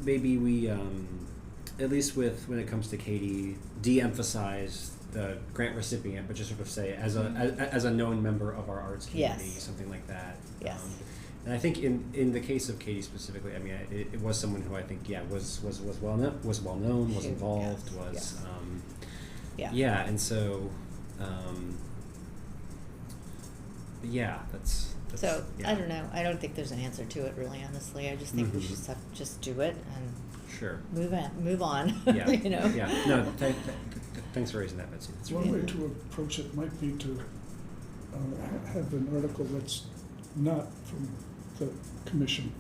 maybe we, at least when it comes to Katie, de-emphasize the grant recipient, but just sort of say as a known member of our arts community, Yes. something like that. Yes. And I think in the case of Katie specifically, I mean, it was someone who I think was well known, was She- involved, yes, was yes. Yeah. yeah, and so yeah, that's So, yeah. I don't know, I don't think there's an answer to it really, honestly, I just think we Mhm. should just do it and Sure. move on, Yeah. you know? Yeah. No. Thanks for raising that, Betsy. That's One really way to approach it might be to have an article that's not from the commission,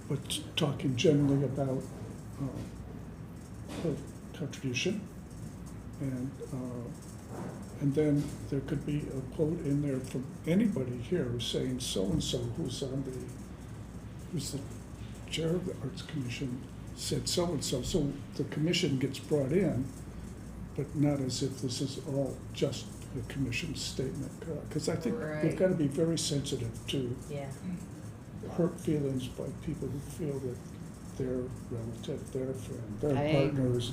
but talking generally about her contribution. And then there could be a quote in there from anybody here saying so-and-so who's the chair of the Arts Commission said so-and-so. So the commission gets brought in, but not as if this is all just the commission's statement. Because I think we've Right. got to be very sensitive to Yeah, hurt feelings by people who feel that their relative, their friend, their I- partners,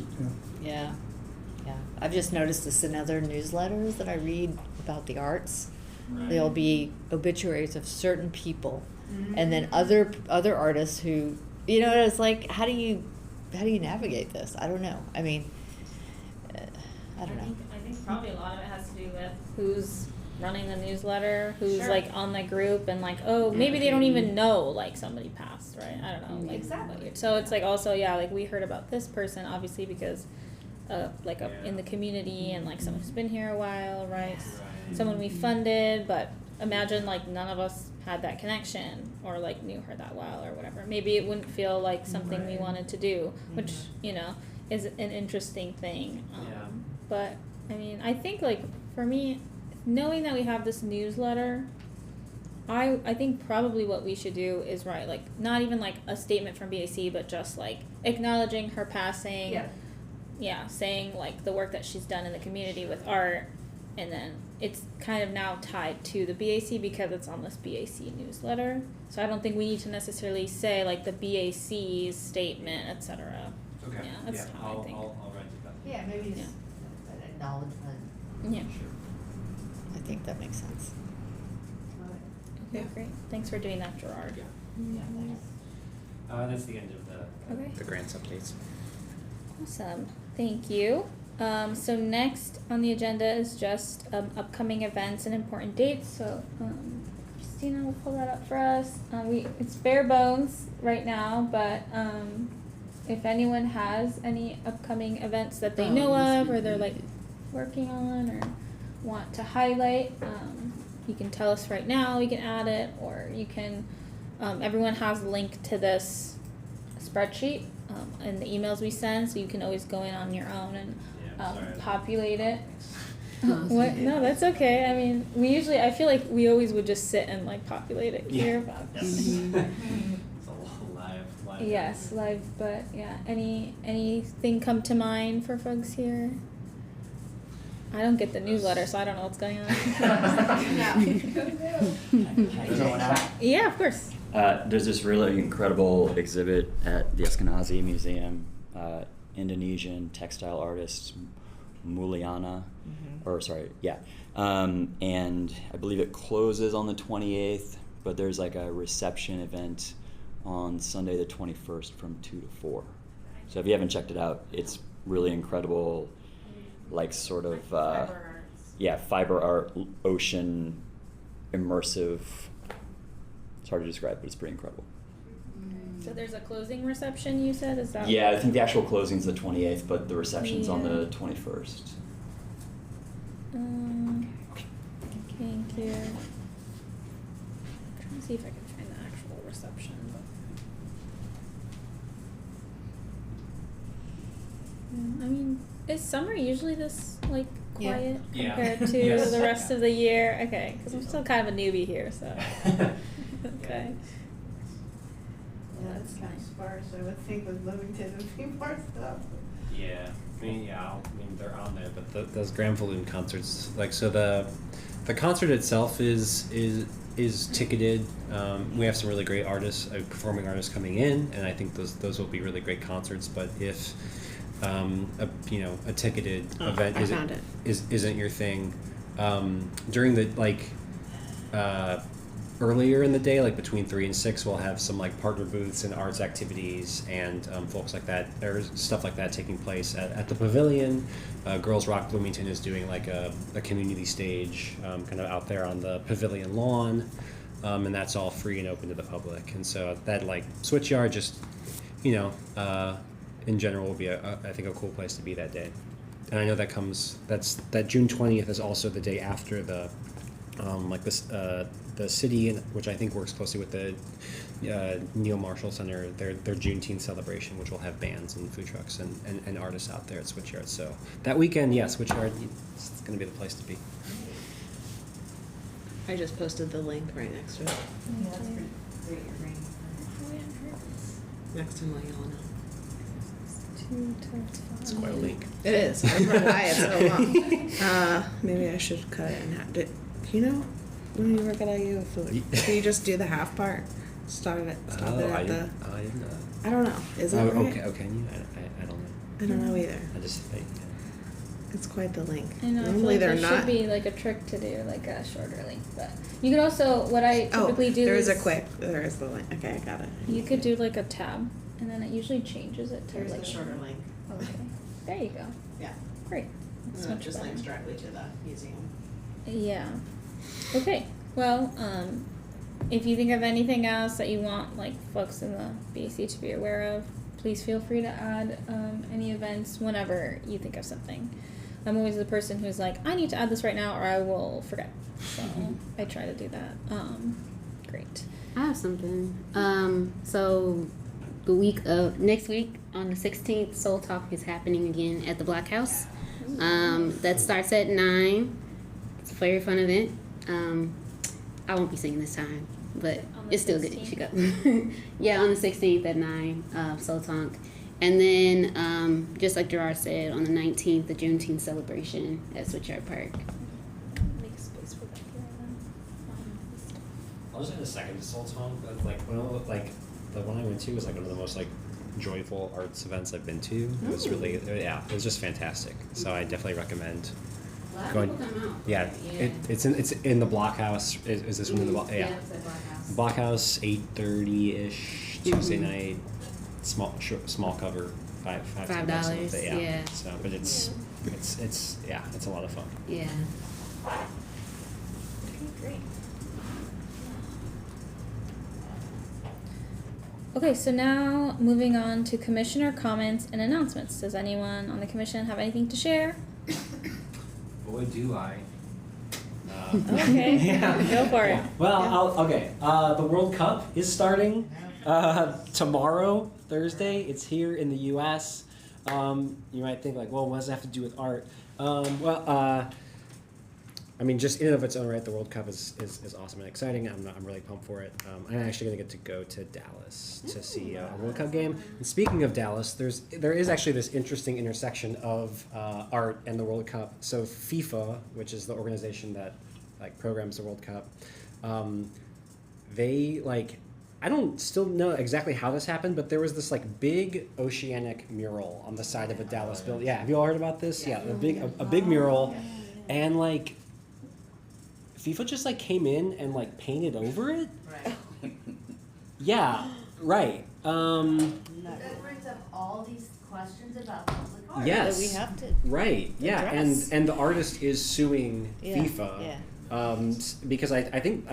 yeah, yeah. I've just noticed this in other newsletters that I read about the arts. There'll be obituaries of certain people, and then other artists who, you know, it's like, how do you navigate this? I don't know. I mean, I don't know. I think probably a lot of it has to do with who's running the newsletter, who's Sure. like on the group, and like, oh, maybe they don't even know like somebody passed, right? I don't know. Like, Exactly. So it's like also, yeah, like we heard about this person obviously because in the community and like someone who's been here a while, right? Someone we funded, but imagine like none of us had that connection or like knew her that well or whatever. Maybe it wouldn't feel like something we wanted to do, which, you know, is an interesting thing. Yeah. But I mean, I think like for me, knowing that we have this newsletter, I think probably what we should do is write like not even like a statement from BAC, but just like acknowledging her passing. Yeah. Yeah, saying like the work that she's done in the community with art, and then it's kind of now tied to the BAC because it's on this BAC newsletter. So I don't think we need to necessarily say like the BAC's statement, etc. Okay. Yeah, that's how I think. I'll write it down. Yeah, maybe Yeah. just an acknowledgement. Yeah. I think that makes sense. Okay, great. Thanks for doing that, Gerard. Yeah. Yeah, thanks. That's the end of Okay. the grants updates. Awesome. Thank you. So next on the agenda is just upcoming events and important dates. So Christina will pull that up for us. It's bare bones right now, but if anyone has any upcoming events that they know of or they're like working on or want to highlight, you can tell us right now. We can add it, or you can. Everyone has a link to this spreadsheet in the emails we send, so you can always go in on your own and populate it. What? No, that's okay. I mean, I feel like we always would just sit and like populate it here. But It's a live. yes, live. But yeah, anything come to mind for folks here? I don't get the newsletter, so I don't know what's going on. Yeah, of course. There's this really incredible exhibit at the Eskenazi Museum, Indonesian textile artist Mulyana, and I believe it closes on the 28th, but there's like a reception event on Sunday the 21st from 2 to 4. So if you haven't checked it out, it's really incredible, like sort of fiber art, ocean, immersive. It's hard to describe, but it's pretty incredible. So there's a closing reception, you said? Is that? Yeah, I think the actual closing's the 28th, but the reception's on the 21st. Thank you. I'm trying to see if I can find the actual reception. I mean, is summer usually this like Yeah. quiet Yeah. compared to Yes. the rest of the year? Okay, because I'm still kind of a newbie here, so. Okay. Yeah, it's kind of sparse. I would think with Bloomington would be more stuff. Yeah, I mean, they're on there, but those Grand Balloon concerts, like, so the concert itself is is ticketed. We have some really great artists, performing artists coming in, and I think those will be really great concerts. But if a ticketed event I found it. isn't your thing, during the earlier in the day, like between 3 and 6, we'll have some like partner booths and arts activities and folks like that. There's stuff like that taking place at the pavilion. Girls Rock Bloomington is doing like a community stage kind of out there on the pavilion lawn, and that's all free and open to the public. And so that like Switchyard just, in general will be I think a cool place to be that day. And I know that June 20th is also the day after the the city, which I think works closely with the Neil Marshall Center, their Juneteenth celebration, which will have bands and food trucks and artists out there at Switchyard. So that weekend, Switchyard is going to be the place to be. I just posted the link right next to it, Yeah, that's pretty great, your brain. next to Moyana. It's quite a link. It is. I don't know why it's so long. Maybe I should cut it in half. When you work at IU, can you just do the half part? Stop it at the. I didn't know. I don't know. Is it right? Okay. Can you? I don't know. I don't know either. I just think. It's quite the link. I know. I feel Normally like they're there not. should be like a trick to do like a shorter link, but you could also what I typically do. There is is a quick. There is the link. Okay, I got it. You could do like a tab, and then it usually changes it to There's like the shorter link. Okay, there you go. Yeah. Great. That's And it much just better. links directly to the museum. Yeah. Okay. Well, if you think of anything else that you want like folks in the BAC to be aware of, please feel free to add any events whenever you think of something. I'm always the person who's like, I need to add this right now or I will forget. So I try to do that. Great. I have something. So the next week on the 16th, Soul Talk is happening again at the Black House. That starts at 9. It's a very fun event. I won't be singing this time, but On the it's still good. You 16th? should go. Yeah, on the 16th at 9, Soul Talk. And then, just like Gerard said, on the 19th, the Juneteenth celebration at Switchyard Park. Make space for that here then. I'll just add a second to Soul Song. But the one I went to was like one of the most like joyful arts events I've been to. It was really it was just fantastic. So I definitely recommend A lot of going. people come out. Yeah, Yeah. it's in the Blockhouse. Is this one in the block? Yeah. it's at Black House. Blockhouse 8:30ish Tuesday night. Small cover, $5 $5, something, yeah. So, but it's a lot of fun. Yeah. Okay, great. Okay, so now moving on to commissioner comments and announcements. Does anyone on the commission have anything to share? Boy, do I. Okay, go for it. Well, the World Cup is starting tomorrow, Thursday. It's here in the U.S. You might think like, well, what does that have to do with art? I mean, just in and of its own right, the World Cup is awesome and exciting. I'm really pumped for it. I'm actually going to get to go to Dallas to see a World Cup game. And speaking of Dallas, there is actually this interesting intersection of art and the World Cup. So FIFA, which is the organization that like programs the World Cup, they like. I don't still know exactly how this happened, but there was this like big oceanic mural on the side of a Dallas building. Yeah, have you all heard about this? Yeah, a big mural, and like FIFA just like came in and like painted over it. Right. Yeah, right. That brings up all these questions about public art. Yes. That we have to Right. Yeah, address. and the artist is suing Yeah, FIFA. yeah. Because I think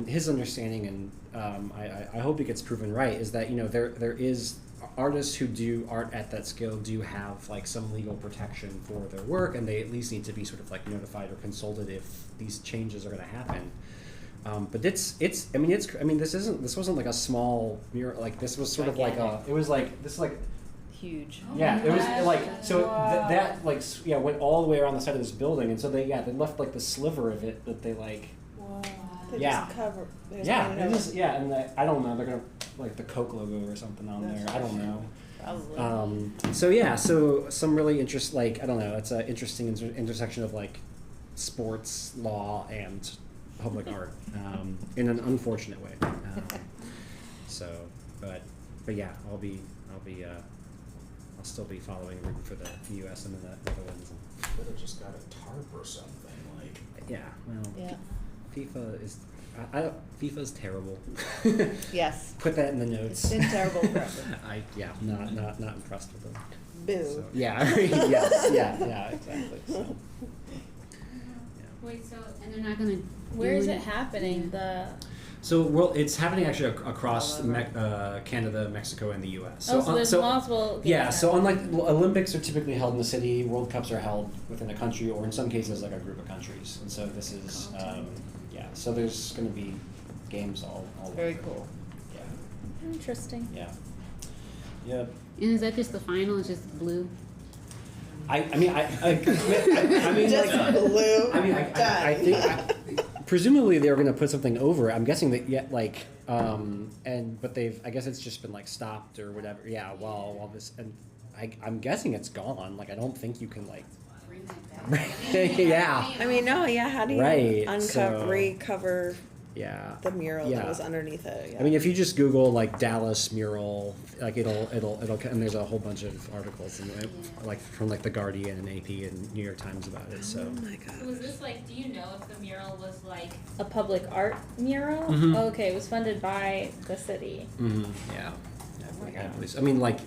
his understanding, and I hope it gets proven right, is that there is artists who do art at that scale do have like some legal protection for their work, and they at least need to be sort of like notified or consulted if these changes are going to happen. But this wasn't like a small mural, like this was sort of like Huge. yeah, it was like so that like went all the way around the side of this building, and so they left like the sliver of it that they like They Yeah. just cover. they just yeah painted it over. is yeah, and I don't know, they're gonna like the Coke logo or something on there. I don't know. Probably. So some really it's an interesting intersection of like sports law and public art in an unfortunate way. So, but yeah, I'll still be following, rooting for the U.S. and the Netherlands. Could have just got a tarp or something, like. Yeah, well, Yeah. FIFA's terrible. Yes. Put that in the notes. It's been terrible forever. Not impressed with them. Boo. So, yeah, yeah, exactly. So, Wait, so, and they're not gonna. Where is do it happening? The it's happening actually across Canada, Mexico, and the U.S. so there's multiple. Yeah, games so now. unlike Olympics are typically held in the city, World Cups are held within a country, or in some cases like a group of countries. And so this is, so there's going to be games all Very over. cool. Yeah, Interesting. yeah, yeah. And is that just the final? It's just blue? I mean, Just like, blue. I mean, I think presumably they were going to put something over it. I'm guessing that but I guess it's just been like stopped or whatever. Yeah, while this, and I'm guessing it's gone. Like I don't think you can like. Yeah. I mean, no, yeah. How do you recover Yeah. the mural Yeah. that was underneath it? Yeah. I mean, if you just Google like Dallas mural, like it'll, and there's a whole bunch of articles like from like the Guardian and AP and New York Times about it. So. Oh my god. Was this like? Do you know if the mural was like a public art mural? Mhm. Okay, it was funded by the city. Mm-hmm. Yeah. I mean, like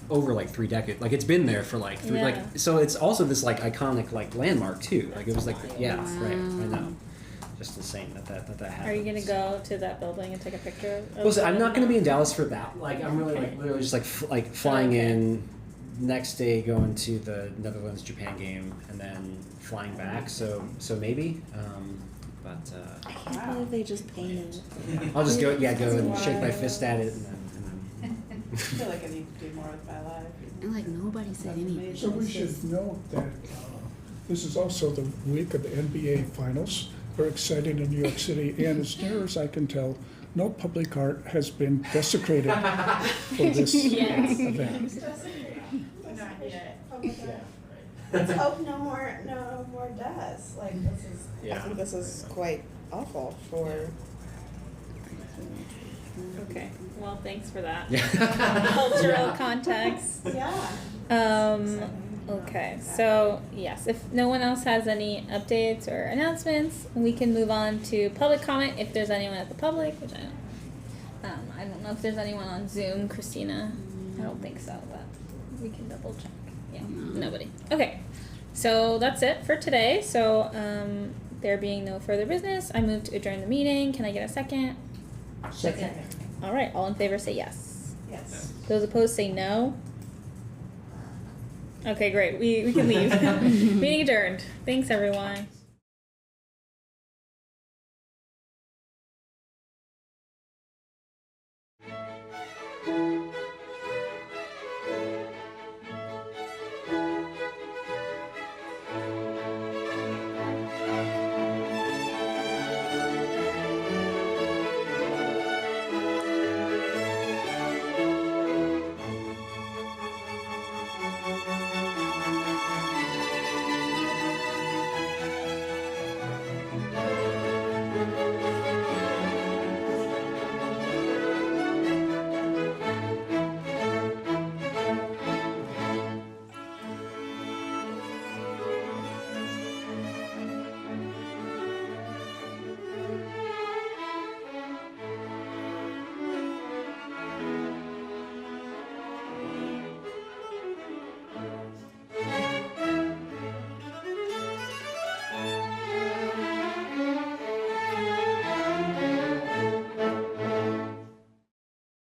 over like 3 decades. Like it's been there for like three. Yeah. Like so, it's also this like iconic like landmark too. Like it was like right. I know. Just insane that happens. Are you gonna go to that building and take a picture? Of Listen, I'm not it? going to be in Dallas for that. Like, I'm really, like, literally just like flying Okay. in, next day going to the Netherlands Japan game, and then flying back. So maybe. I can't believe they just painted. I'll just go and shake my fist at it, and then. I feel like I need to do more with my life. And like nobody said anything. So we should note that this is also the week of the NBA Finals. Very exciting in New York City, and as near as I can tell, no public art has been desecrated for this Yes. event. Not yet. Let's hope no more does. Like this is. Yeah. I think this is quite awful for. Okay. Well, thanks for that Yeah. cultural context. Yeah. Okay, so yes, if no one else has any updates or announcements, we can move on to public comment if there's anyone at the public, which I don't know if there's anyone on Zoom, Christina. I don't think so, but we can double check. Yeah, nobody. Okay, so that's it for today. So there being no further business, I move to adjourn the meeting. Can I get a second? Second. All right, all in favor say yes. Yes. Those opposed say no. Okay, great. We can leave. Meeting adjourned. Thanks, everyone.